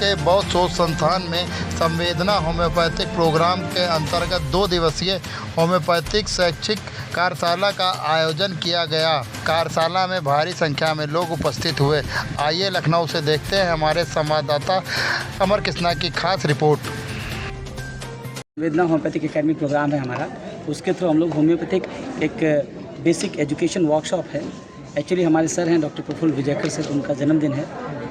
के बौद्ध शोध संस्थान में संवेदना होम्योपैथिक प्रोग्राम के अंतर्गत 2 दिवसीय होम्योपैथिक शैक्षिक कार्यशाला का आयोजन किया गया। कार्यशाला में भारी संख्या में लोग उपस्थित हुए। आइए लखनऊ से देखते हैं हमारे संवाददाता अमर कृष्णा की खास रिपोर्ट। संवेदना होम्योपैथिक एकेडमी प्रोग्राम है हमारा, उसके थ्रू हम लोग होम्योपैथिक एक बेसिक एजुकेशन वर्कशॉप है। एक्चुअली हमारे सर हैं डॉक्टर प्रफुल्ल विजयकर सर, उनका जन्मदिन है,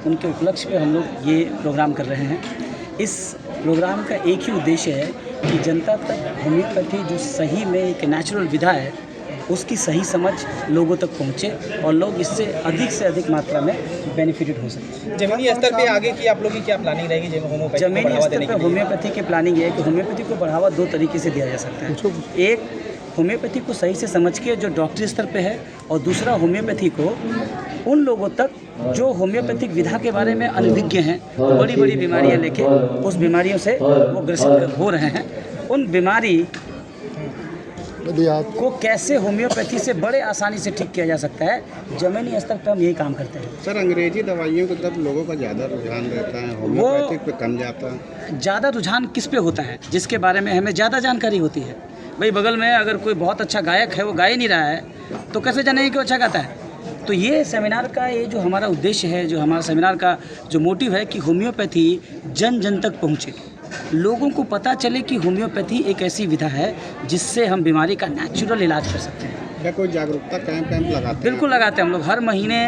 उनके उपलक्ष्य पे हम लोग ये प्रोग्राम कर रहे हैं। इस प्रोग्राम का एक ही उद्देश्य है कि जनता तक होम्योपैथी जो सही में एक नेचुरल विधा है उसकी सही समझ लोगों तक पहुँचे और लोग इससे अधिक मात्रा में बेनिफिटेड हो सकें। जमीनी स्तर पे आगे की आप लोगों की क्या प्लानिंग रहेगी? जमीनी स्तर पर होम्योपैथी की प्लानिंग है कि होम्योपैथी को बढ़ावा 2 तरीके से दिया जा सकता है। एक, होम्योपैथी को सही से समझ के जो डॉक्टरी स्तर पे है, और दूसरा होम्योपैथी को उन लोगों तक जो होम्योपैथिक विधा के बारे में अनभिज्ञ हैं, बड़ी बड़ी बीमारियां लेके उस बीमारियों से वो ग्रसित हो रहे हैं, उन बीमारी को कैसे होम्योपैथी से बड़े आसानी से ठीक किया जा सकता है, जमीनी स्तर पर हम यही काम करते हैं। सर, अंग्रेजी दवाइयों की तरफ लोगों का ज़्यादा रुझान रहता है, होम्योपैथिक पे कम जाता है। ज़्यादा रुझान किस पे होता है? जिसके बारे में हमें ज़्यादा जानकारी होती है। भाई बगल में अगर कोई बहुत अच्छा गायक है, वो गा ही नहीं रहा है, तो कैसे जानेंगे कि वो अच्छा गाता है? तो ये सेमिनार का ये जो हमारा उद्देश्य है, जो हमारा सेमिनार का जो मोटिव है कि होम्योपैथी जन जन तक पहुँचे, लोगों को पता चले कि होम्योपैथी एक ऐसी विधा है जिससे हम बीमारी का नेचुरल इलाज कर सकते हैं। क्या कोई जागरूकता कैंप लगाते हैं? बिल्कुल लगाते हैं हम लोग। हर महीने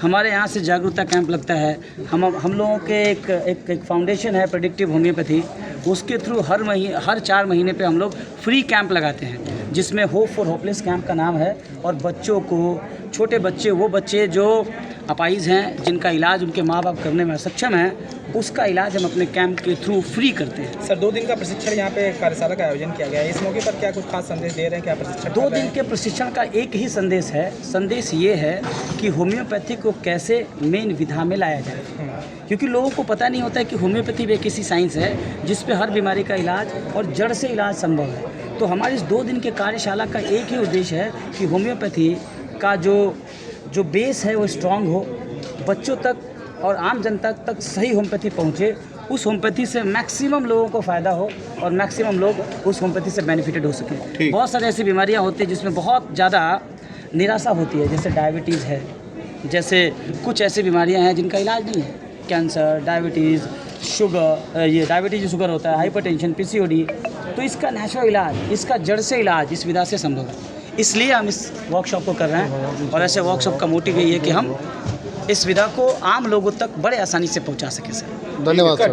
हमारे यहाँ से जागरूकता कैंप लगता है। हम लोगों के एक फाउंडेशन है प्रेडिक्टिव होम्योपैथी, उसके थ्रू हर 4 महीने पे हम लोग फ्री कैंप लगाते हैं, जिसमें होप फॉर होपलेस कैंप का नाम है। और बच्चों को, छोटे बच्चे, वो बच्चे जो अपाहिज हैं, जिनका इलाज उनके माँ बाप करने में सक्षम हैं, उसका इलाज हम अपने कैंप के थ्रू फ्री करते हैं। सर, 2 दिन का प्रशिक्षण यहाँ पे कार्यशाला का आयोजन किया गया है। इस मौके पर क्या कुछ खास संदेश दे रहे हैं? क्या प्रशिक्षण 2 दिन के प्रशिक्षण का एक ही संदेश है। संदेश ये है कि होम्योपैथी को कैसे मेन विधा में लाया जाए, क्योंकि लोगों को पता नहीं होता है कि होम्योपैथी भी एक ऐसी साइंस है जिस पे हर बीमारी का इलाज और जड़ से इलाज संभव है। तो हमारे इस 2 दिन के कार्यशाला का एक ही उद्देश्य है कि होम्योपैथी का जो बेस है वो स्ट्रांग हो, बच्चों तक और आम जनता तक सही होम्योपैथी पहुँचे, उस होम्योपैथी से मैक्सिमम लोगों को फ़ायदा हो और मैक्सिमम लोग उस होम्योपैथी से बेनिफिटेड हो सकें। बहुत सारी ऐसी बीमारियां होती हैं जिसमें बहुत ज़्यादा निराशा होती है, जैसे डायबिटीज़ है, जैसे कुछ ऐसी बीमारियां हैं जिनका इलाज नहीं है, कैंसर, डायबिटीज़, शुगर, ये डायबिटीज़ शुगर होता है, हाइपरटेंशन, PCOD। तो इसका नेचुरल इलाज, इसका जड़ से इलाज इस विधा से संभव है। इसलिए हम इस वर्कशॉप को कर रहे हैं, और ऐसे वर्कशॉप का मोटिव यही है कि हम इस विधा को आम लोगों तक बड़े आसानी से पहुंचा सकें। सर, धन्यवाद सर।